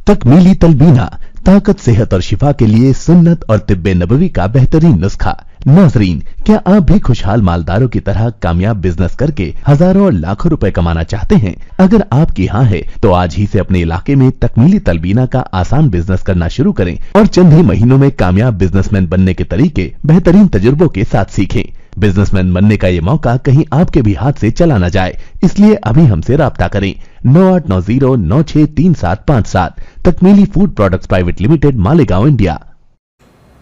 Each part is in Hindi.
तकमीली तलबीना, ताकत, सेहत और शिफा के लिए सुन्नत और तिब्बे नबवी का बेहतरीन नुस्खा। नाजरीन, क्या आप भी खुशहाल मालदारों की तरह कामयाब बिजनेस करके हजारों और लाखों रुपए कमाना चाहते हैं? अगर आपकी हाँ है तो आज ही से अपने इलाके में तकमीली तलबीना का आसान बिजनेस करना शुरू करें और चंद ही महीनों में कामयाब बिजनेसमैन बनने के तरीके बेहतरीन तजुर्बों के साथ सीखें। बिजनेसमैन बनने का ये मौका कहीं आपके भी हाथ से चला न जाए, इसलिए अभी हमसे राब्ता करें 9890963757। Takmili food products private limited, Malegaon, India.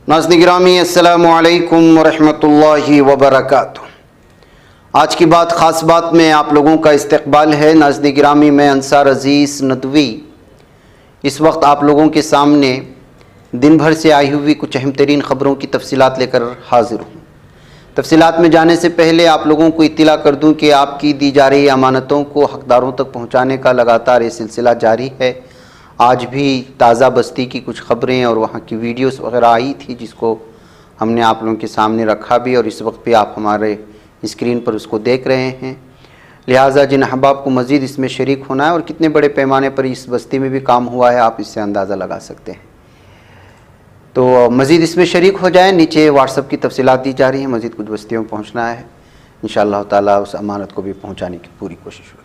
नाज़रीन गिरामी, अस्सलामु अलैकुम वरहमतुल्लाहि वबरकातुहू। आज की बात ख़ास बात में आप लोगों का इस्तकबाल है। नाज़रीन गिरामी, मैं अंसार अज़ीज़ नदवी इस वक्त आप लोगों के सामने दिन भर से आई हुई कुछ अहम तरीन ख़बरों की तफसीलात लेकर हाजिर हूँ। तफसीलात में जाने से पहले आप लोगों को इत्तला कर दूँ कि आपकी दी जा रही अमानतों को हकदारों तक पहुँचाने का लगातार ये सिलसिला जारी है। आज भी ताज़ा बस्ती की कुछ ख़बरें और वहाँ की वीडियोस वगैरह आई थी, जिसको हमने आप लोगों के सामने रखा भी, और इस वक्त पे आप हमारे स्क्रीन पर उसको देख रहे हैं। लिहाजा जिन अहबाब को मज़ीद इसमें शरीक होना है और कितने बड़े पैमाने पर इस बस्ती में भी काम हुआ है, आप इससे अंदाज़ा लगा सकते हैं। तो मज़ीद इसमें शरीक हो जाएँ। नीचे व्हाट्सअप की तफसीलात दी जा रही हैं, मज़ीद कुछ बस्तियों में पहुँचना है, इंशाअल्लाह ताला उस अमानत को भी पहुँचाने की पूरी कोशिश होगी।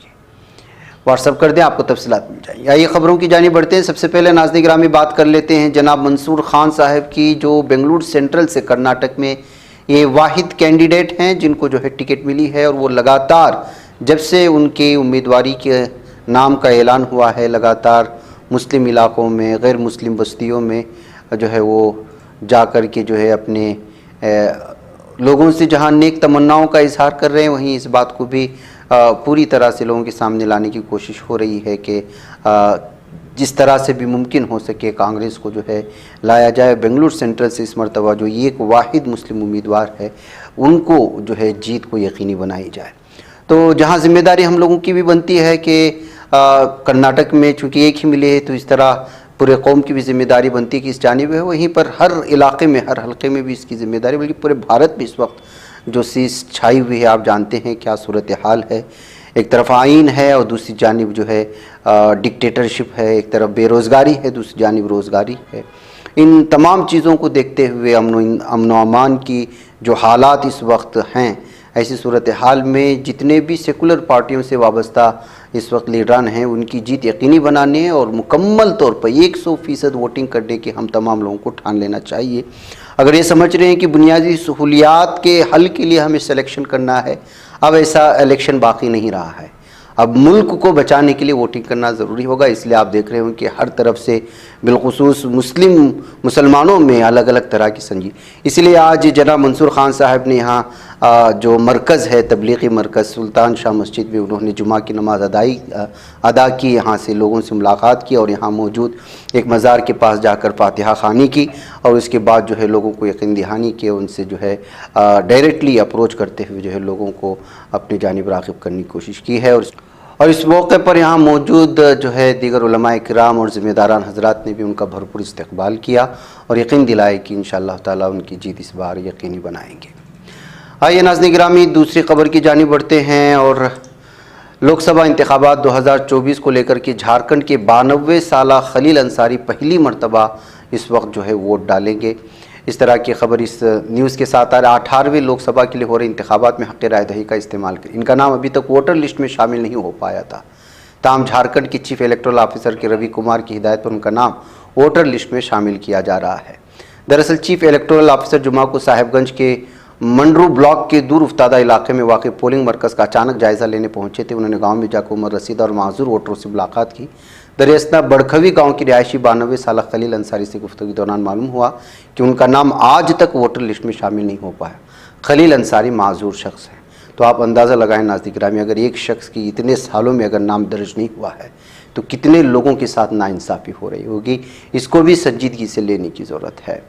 व्हाट्सअप कर दें, आपको तफसीलात मिल जाएगी। आइए ख़बरों की जानिब बढ़ते हैं। सबसे पहले नाज़रीन गिरामी बात कर लेते हैं जनाब मंसूर खान साहब की, जो बेंगलुरु सेंट्रल से कर्नाटक में ये वाहिद कैंडिडेट हैं जिनको जो है टिकट मिली है, और वो लगातार जब से उनकी उम्मीदवारी के नाम का ऐलान हुआ है, लगातार मुस्लिम इलाक़ों में, गैर मुस्लिम बस्तियों में जो है वो जा कर के जो है अपने लोगों से जहाँ नेक तमन्नाओं का इजहार कर रहे हैं, वहीं इस बात को भी पूरी तरह से लोगों के सामने लाने की कोशिश हो रही है कि जिस तरह से भी मुमकिन हो सके कांग्रेस को जो है लाया जाए। बेंगलुरु सेंट्रल से इस मरतबा जो ये एक वाहिद मुस्लिम उम्मीदवार है, उनको जो है जीत को यकीनी बनाई जाए। तो जहाँ ज़िम्मेदारी हम लोगों की भी बनती है कि कर्नाटक में चूँकि एक ही मिले है, तो इस तरह पूरे कौम की भी ज़िम्मेदारी बनती है कि इस जानिब है, वहीं पर हर इलाके में, हर हल्के में भी इसकी ज़िम्मेदारी, बल्कि पूरे भारत में इस वक्त जो सीस छाई हुई है, आप जानते हैं क्या सूरत हाल है। एक तरफ आइन है और दूसरी जानिब जो है डिक्टेटरशिप है, एक तरफ बेरोज़गारी है, दूसरी जानिब रोज़गारी है। इन तमाम चीज़ों को देखते हुए अमन व अमान की जो हालात इस वक्त हैं, ऐसी सूरत हाल में जितने भी सेकुलर पार्टियों से वाबस्ता इस वक्त लीडरान हैं, उनकी जीत यकीनी बनाने है और मुकम्मल तौर पर 100% वोटिंग करने की हम तमाम लोगों को ठान लेना चाहिए। अगर ये समझ रहे हैं कि बुनियादी सहूलियात के हल के लिए हमें सिलेक्शन करना है, अब ऐसा इलेक्शन बाकी नहीं रहा है। अब मुल्क को बचाने के लिए वोटिंग करना ज़रूरी होगा। इसलिए आप देख रहे हो कि हर तरफ से बिलखुसूस मुसलमानों में अलग अलग तरह की संजीद। इसलिए आज जनाब मंसूर खान साहब ने यहाँ जो मरकज़ है, तबलीगी मरकज़ सुल्तान शाह मस्जिद में, उन्होंने जुमा की नमाज अदा की, यहाँ से लोगों से मुलाकात की और यहाँ मौजूद एक मज़ार के पास जाकर फातिहा खानी की, और उसके बाद जो है लोगों को यकीन दहानी के उनसे जो है डायरेक्टली अप्रोच करते हुए जो है लोगों को अपनी जानिब राग़िब करने की कोशिश की है। और इस मौके पर यहाँ मौजूद जो है दीगर उलमाए किराम और ज़िम्मेदारान हज़रात ने भी उनका भरपूर इस्तक़बाल किया और यकीन दिलाए कि इंशाअल्लाह ताला उनकी जीत इस बार यकीनी बनाएंगे। आइए नाज़रीन गिरामी, दूसरी खबर की जानिब बढ़ते हैं और लोकसभा इंतखाबात 2024 को लेकर के झारखंड के 92 साला खलील अंसारी पहली मरतबा इस वक्त जो है वोट डालेंगे। इस तरह की खबर इस न्यूज़ के साथ आ रहा है। 18वें लोकसभा के लिए हो रहे इंतखाबात में हक़ राय दही का इस्तेमाल करें। इनका नाम अभी तक वोटर लिस्ट में शामिल नहीं हो पाया था। ताहम झारखंड के चीफ इलेक्टोरल ऑफिसर के रवि कुमार की हिदायत पर उनका नाम वोटर लिस्ट में शामिल किया जा रहा है। दरअसल चीफ इलेक्टोरल ऑफिसर जुमा को साहेबगंज के मंडरू ब्लॉक के दूर उफ्तादा इलाके में वाक़ पोलिंग मरकज़ का अचानक जायज़ा लेने पहुंचे थे। उन्होंने गाँव में जाकर उमर रसीदा और माजूर वोटरों से मुलाकात की। दरियास्ता बड़खवी गांव की रिहायशी 92 साला खलील अंसारी से गुफ्तगू के दौरान मालूम हुआ कि उनका नाम आज तक वोटर लिस्ट में शामिल नहीं हो पाया। खलील अंसारी माजूर शख्स हैं, तो आप अंदाज़ा लगाएं नाज़रीन गिरामी, अगर एक शख्स की इतने सालों में अगर नाम दर्ज नहीं हुआ है तो कितने लोगों के साथ नाइंसाफ़ी हो रही होगी। इसको भी संजीदगी से लेने की ज़रूरत है।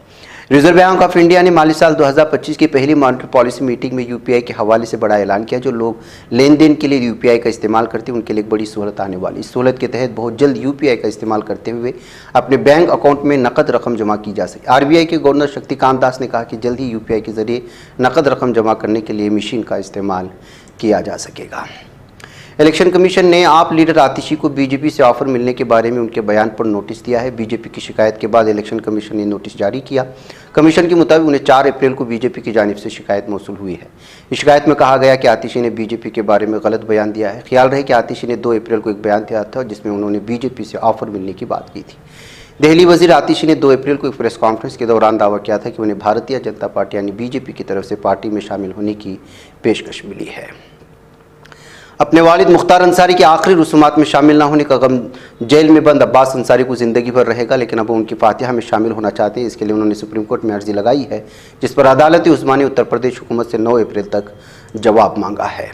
रिजर्व बैंक ऑफ इंडिया ने माली साल 2025 की पहली मॉनेटरी पॉलिसी मीटिंग में यूपीआई के हवाले से बड़ा ऐलान किया। जो लोग लेन देन के लिए यूपीआई का इस्तेमाल करते हैं उनके लिए एक बड़ी सहूलत आने वाली। इस सहूलत के तहत बहुत जल्द यूपीआई का इस्तेमाल करते हुए अपने बैंक अकाउंट में नकद रकम जमा की जा सके। आरबीआई के गवर्नर शक्तिकांत दास ने कहा कि जल्द ही यूपीआई के जरिए नकद रकम जमा करने के लिए मशीन का इस्तेमाल किया जा सकेगा। इलेक्शन कमीशन ने आप लीडर आतिशी को बीजेपी से ऑफर मिलने के बारे में उनके बयान पर नोटिस दिया है। बीजेपी की शिकायत के बाद इलेक्शन कमीशन ने नोटिस जारी किया। कमीशन के मुताबिक उन्हें 4 अप्रैल को बीजेपी की जानिब से शिकायत मौसूल हुई है। इस शिकायत में कहा गया कि आतिशी ने बीजेपी के बारे में गलत बयान दिया है। ख्याल रहे कि आतिशी ने 2 अप्रैल को एक बयान दिया था जिसमें उन्होंने बीजेपी से ऑफर मिलने की बात की थी। दिल्ली वजीर आतिशी ने 2 अप्रैल को एक प्रेस कॉन्फ्रेंस के दौरान दावा किया था कि उन्हें भारतीय जनता पार्टी यानी बीजेपी की तरफ से पार्टी में शामिल होने की पेशकश मिली है। अपने वालिद मुख्तार अंसारी की आखिरी रसूमात में शामिल न होने का गम जेल में बंद अब्बास अंसारी को ज़िंदगी भर रहेगा, लेकिन अब उनकी फातिहा में शामिल होना चाहते हैं। इसके लिए उन्होंने सुप्रीम कोर्ट में अर्जी लगाई है, जिस पर अदालत उस्मा ने उत्तर प्रदेश हुकूमत से 9 अप्रैल तक जवाब मांगा है।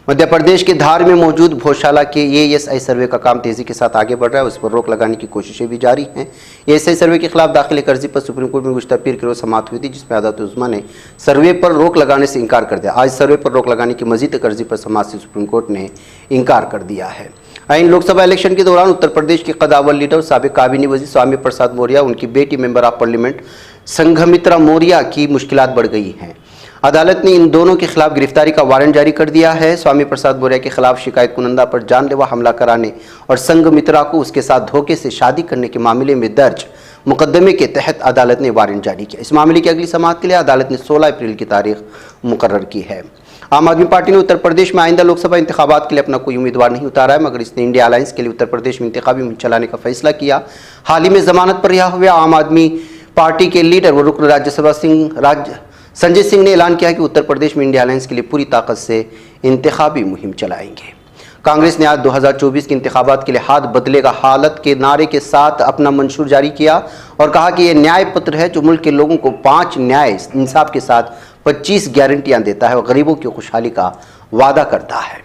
मध्य प्रदेश के धार में मौजूद भोशाला के ASI सर्वे का काम तेजी के साथ आगे बढ़ रहा है। उस पर रोक लगाने की कोशिशें भी जारी हैं। ASI सर्वे के खिलाफ दाखिल एक अर्जी पर सुप्रीम कोर्ट में गुज़श्ता पीर के रोज समाअत हुई थी, जिसमें अदालत उस्मा ने सर्वे पर रोक लगाने से इनकार कर दिया। आज सर्वे पर रोक लगाने की मजीद एक अर्जी पर समाअत से सुप्रीम कोर्ट ने इनकार कर दिया है। इन लोकसभा इलेक्शन के दौरान उत्तर प्रदेश के कदावर लीडर साबिक काबीना वज़ीर स्वामी प्रसाद मौर्य, उनकी बेटी member of parliament Sanghamitra Maurya की मुश्किलात बढ़ गई हैं। अदालत ने इन दोनों के खिलाफ गिरफ्तारी का वारंट जारी कर दिया है। स्वामी प्रसाद मौर्य के खिलाफ शिकायत कुनंदा पर जानलेवा हमला कराने और संघमित्रा को उसके साथ धोखे से शादी करने के मामले में दर्ज मुकदमे के तहत अदालत ने वारंट जारी किया। इस मामले की अगली समाअत के लिए अदालत ने 16 अप्रैल की तारीख मुकर्रर की है। आम आदमी पार्टी ने उत्तर प्रदेश में आइंदा लोकसभा इंतखाबात के लिए अपना कोई उम्मीदवार नहीं उतारा है, मगर इसने इंडिया अलायंस के लिए उत्तर प्रदेश में इंतखाबी मुहिम चलाने का फैसला किया। हाल ही में जमानत पर रिहा हुए आम आदमी पार्टी के लीडर व रुकन राज्यसभा संजय सिंह ने ऐलान किया कि उत्तर प्रदेश में इंडिया अलायंस के लिए पूरी ताकत से इंतखाबी मुहिम चलाएंगे। कांग्रेस ने आज 2024 के इंतखाबात के लिए हाथ बदलेगा हालत के नारे के साथ अपना मंशूर जारी किया और कहा कि यह न्याय पत्र है जो मुल्क के लोगों को 5 न्याय इंसाफ के साथ 25 गारंटियां देता है और गरीबों की खुशहाली का वादा करता है।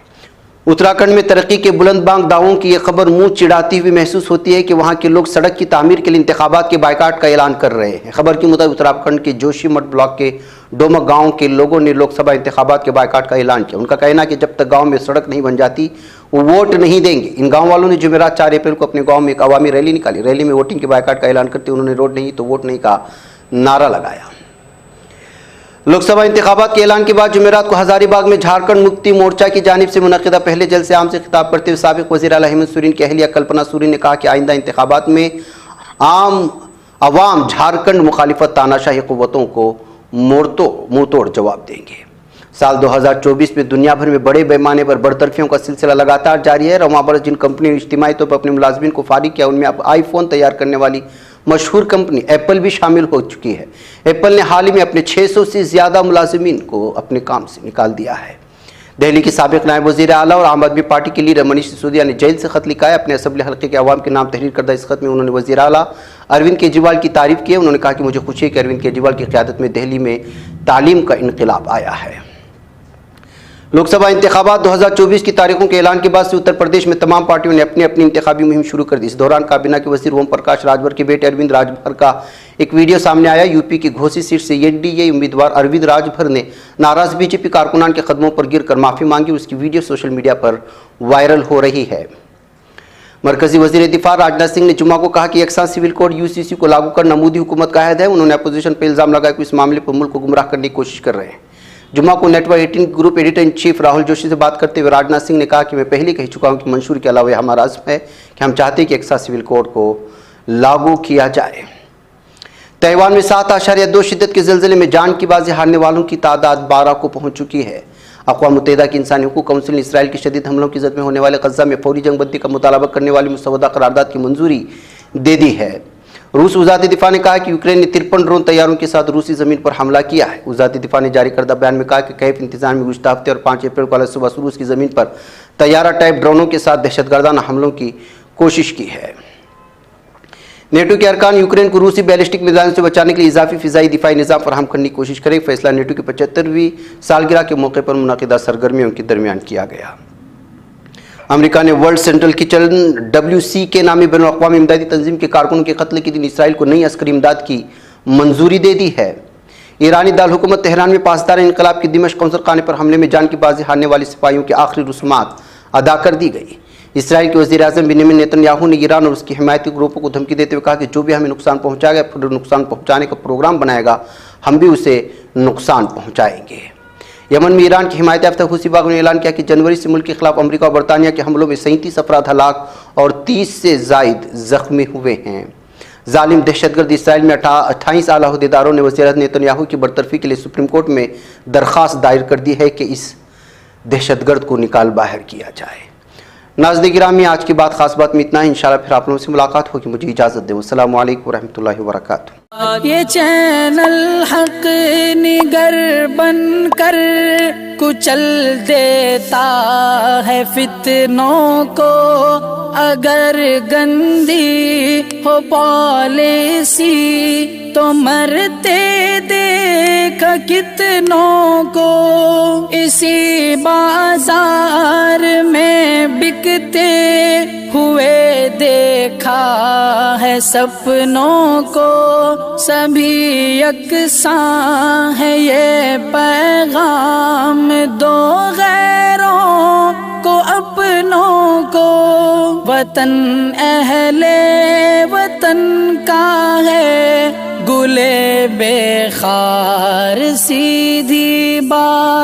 उत्तराखंड में तरक्की के बुलंदबांग दावों की यह खबर मुंह चिढ़ाती हुई महसूस होती है कि वहां के लोग सड़क की तामीर के लिए इंतखाबात के बायकाट का ऐलान कर रहे हैं। खबर के मुताबिक उत्तराखंड के जोशीमठ ब्लॉक के डोमक गांव के लोगों ने लोकसभा इंतखाबात के बायकाट का ऐलान किया। उनका कहना है कि जब तक गांव में सड़क नहीं बन जाती वो वोट नहीं देंगे। इन गांव वालों ने जुमेरात 4 अप्रैल को अपने गांव में एक अवामी रैली निकाली। रैली में वोटिंग के बायकाट का ऐलान करते उन्होंने रोड नहीं तो वोट नहीं का नारा लगाया। लोकसभा इंतखाबात के ऐलान के बाद जुमेरात को हजारीबाग में झारखंड मुक्ति मोर्चा की जानिब से मुनक़िदा पहले जलसे आम से खिताब करते हुए साबिक़ वज़ीर आला हेमंत सोरेन की अहलिया कल्पना सोरेन ने कहा कि आइंदा इंतखाबात में अवाम झारखंड मुखालिफत तानाशाही क़ुव्वतों को मुंह तोड़ जवाब देंगे। साल 2024 में दुनिया भर में बड़े पैमाने पर बरतरफियों का सिलसिला लगातार जारी है। रवाबरस जिन कंपनी ने इज्तिमाई तौर पर अपने मुलाजमीन को फारिग किया उनमें अब आईफोन तैयार करने वाली मशहूर कंपनी एप्पल भी शामिल हो चुकी है। एप्पल ने हाल ही में अपने 600 से ज़्यादा मुलाजिमीन को अपने काम से निकाल दिया है। दिल्ली के साबिक़ नायब वज़ीर आला और आम आदमी पार्टी के लीडर मनीष सिसोदिया ने जेल से खत लिखा है। अपने असम्बली हल्के के अवाम के नाम तहरीर करदा इस खत में उन्होंने वज़ीर आला अरविंद केजरीवाल की तारीफ़ की है। उन्होंने कहा कि मुझे खुशी है कि अरविंद केजरीवाल की क़यादत में दिल्ली में तालीम का इनक़िलाब आया है। लोकसभा इंतखाबात 2024 की तारीखों के ऐलान के बाद से उत्तर प्रदेश में तमाम पार्टियों ने अपनी अपनी इंतखाबी मुहिम शुरू कर दी। इस दौरान काबीना के वज़ीर ओम प्रकाश राजभर के बेटे अरविंद राजभर का एक वीडियो सामने आया। यूपी की घोसी सीट से एनडीए उम्मीदवार अरविंद राजभर ने नाराज बीजेपी कारकुनान के कदमों पर गिरकर माफ़ी मांगी। उसकी वीडियो सोशल मीडिया पर वायरल हो रही है। मरकजी वज़ीर दिफा राजनाथ सिंह ने जुम्मा को कहा कि यकसा सिविल कोड UCC को लागू करना मोदी हुकूमत का अहद है। उन्होंने अपोजिशन पर इल्ज़ाम लगाया कि इस मामले पर मुल्क को गुमराह करने की कोशिश कर रहे हैं। जुम्मा को network 18 group editor in chief Rahul Joshi से बात करते हुए राजनाथ सिंह ने कहा कि मैं पहले कह चुका हूं कि मंशूर के अलावा हमारा आज़म है कि हम चाहते हैं कि यकसा सिविल कोड को लागू किया जाए। ताइवान में 7.2 शिद्दत के ज़लज़ले में जान की बाजी हारने वालों की तादाद 12 को पहुंच चुकी है। अक़वाम मुत्तहिदा की इंसानी हुकूक काउंसिल ने इसराइल की शदीद हमलों की ज़द में होने वाले गज़ा में फौरी जंगबंदी का मुतालबा करने वाली मुसवदा करारदाद की मंजूरी दे दी है। रूस वज़ारत दिफा ने कहा कि यूक्रेन ने 53 ड्रोन तैयारों के साथ रूसी ज़मीन पर हमला किया है। वज़ारत दिफा ने जारी करदा बयान में कहा कि कैफ इंतज़ाम में गुज़श्ता हफ्ते और 5 अप्रैल को सुबह रूस की ज़मीन पर तैयारा टाइप ड्रोनों के साथ दहशतगर्दाना हमलों की कोशिश की है। नेटो के अरकान यूक्रेन को रूसी बैलिस्टिक मिसाइलों से बचाने के लिए इजाफी फ़िज़ाई दिफाई निज़ाम फराहम करने की कोशिश करें। फैसला नेटो की 75वीं सालगिरह के मौके पर मुनाकिदा सरगर्मियों के दरमियान किया गया। अमेरिका ने वर्ल्ड सेंट्रल किचन WC के नामी बैनुल-अक़वामी इमदादी तंजीम के कारकुनों के कत्ल के दिन इसराइल को नई अस्करी इमदाद की मंजूरी दे दी है। ईरानी दारहुकूमत तेहरान में पासदार इनकलाब की दिमश्क कौंसल खाने पर हमले में जान की बाजी हारने वाले सिपाहियों की आखिरी रसूमात अदा कर दी गई। इसराइल के वज़ीर आज़म बेंजामिन नेतन्याहू ने ईरान और उसकी हिमायती ग्रुपों को धमकी देते हुए कहा कि जो भी हमें नुकसान पहुँचाएगा फिर नुकसान पहुँचाने का प्रोग्राम बनाएगा हम भी उसे नुकसान पहुँचाएंगे। यमन में ईरान की हिमायत याफ्ता हुसी बागों ने ऐलान किया कि जनवरी से मुल्क के खिलाफ अमेरिका और बरतानिया के हमलों में 37 अफराद हलाक और 30 से जायद जख्मी हुए हैं। जालिम दहशतगर्द इसराइल में 28 आला अहदेदारों ने वज़ीर नेतन्याहू की बरतरफी के लिए सुप्रीम कोर्ट में दरख्वास्त दायर कर दी है कि इस दहशतगर्द को निकाल बाहर किया जाए। नाज़रीन गिरामी, आज की बात खास बात में इतना ही। इंशाल्लाह फिर आप लोगों से मुलाकात होगी। मुझे इजाज़त दें। अस्सलामु अलैकुम रहमतुल्लाहि व बरकातुहू। ये चैनल हक निगर बन कर कुचल देता है फितनों को, अगर गंदी हो पॉलिसी तो मरते देख कितनों को। इसी बाजार में बिकते हुए देखा है सपनों को, सभी यकसां है ये पैगाम दो गैरों को अपनों को। वतन अहले वतन का है गुले बेखार सीधी बात।